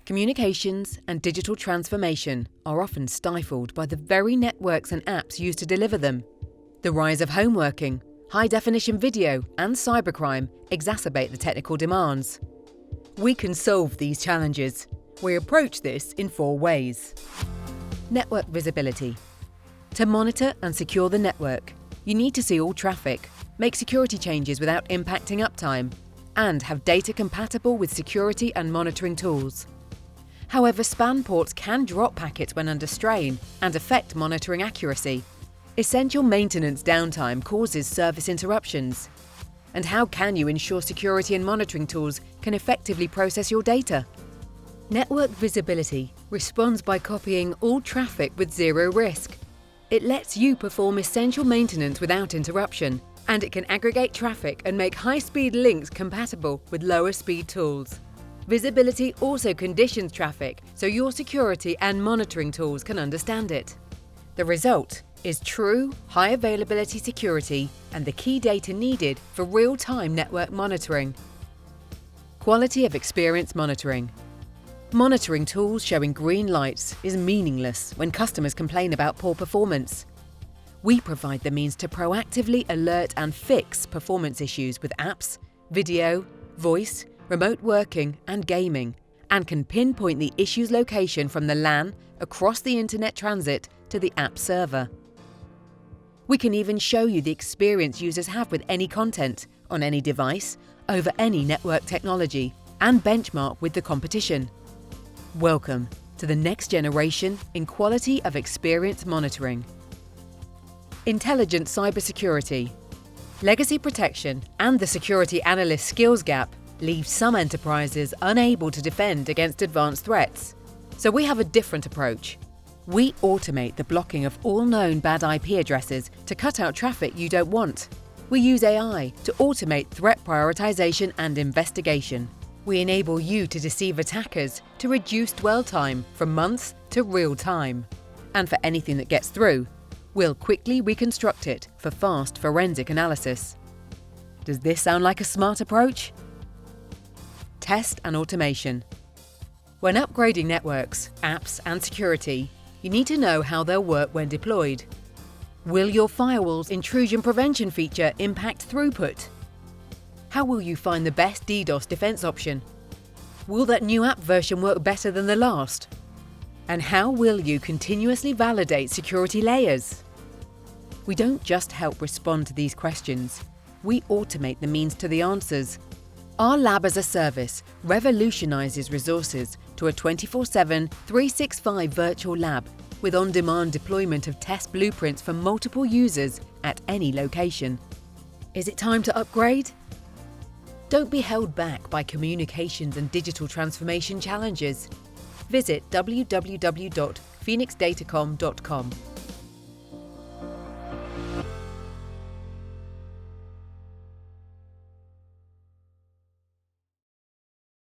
Communications and digital transformation are often stifled by the very networks and apps used to deliver them. The rise of home working, high-definition video and cybercrime exacerbate the technical demands. We can solve these challenges. We approach this in 4 ways. Network visibility. To monitor and secure the network, you need to see all traffic, make security changes without impacting uptime, and have data compatible with security and monitoring tools. However, span ports can drop packets when under strain and affect monitoring accuracy. Essential maintenance downtime causes service interruptions. And how can you ensure security and monitoring tools can effectively process your data? Network visibility responds by copying all traffic with zero risk. It lets you perform essential maintenance without interruption, and it can aggregate traffic and make high-speed links compatible with lower-speed tools. Visibility also conditions traffic so your security and monitoring tools can understand it. The result is true, high-availability security and the key data needed for real-time network monitoring. Quality of experience monitoring. Monitoring tools showing green lights is meaningless when customers complain about poor performance. We provide the means to proactively alert and fix performance issues with apps, video, voice, remote working and gaming, and can pinpoint the issue's location from the LAN across the internet transit to the app server. We can even show you the experience users have with any content, on any device, over any network technology, and benchmark with the competition. Welcome to the next generation in quality of experience monitoring. Intelligent cybersecurity. Legacy protection and the security analyst skills gap leave some enterprises unable to defend against advanced threats. So we have a different approach. We automate the blocking of all known bad IP addresses to cut out traffic you don't want. We use AI to automate threat prioritization and investigation. We enable you to deceive attackers to reduce dwell time from months to real time. And for anything that gets through, we'll quickly reconstruct it for fast forensic analysis. Does this sound like a smart approach? Test and automation. When upgrading networks, apps and security, you need to know how they'll work when deployed. Will your firewall's intrusion prevention feature impact throughput? How will you find the best DDoS defense option? Will that new app version work better than the last? And how will you continuously validate security layers? We don't just help respond to these questions, we automate the means to the answers. Our Lab as a Service revolutionizes resources to a 24/7, 365 virtual lab with on-demand deployment of test blueprints for multiple users at any location. Is it time to upgrade? Don't be held back by communications and digital transformation challenges. Visit www.phoenixdatacom.com.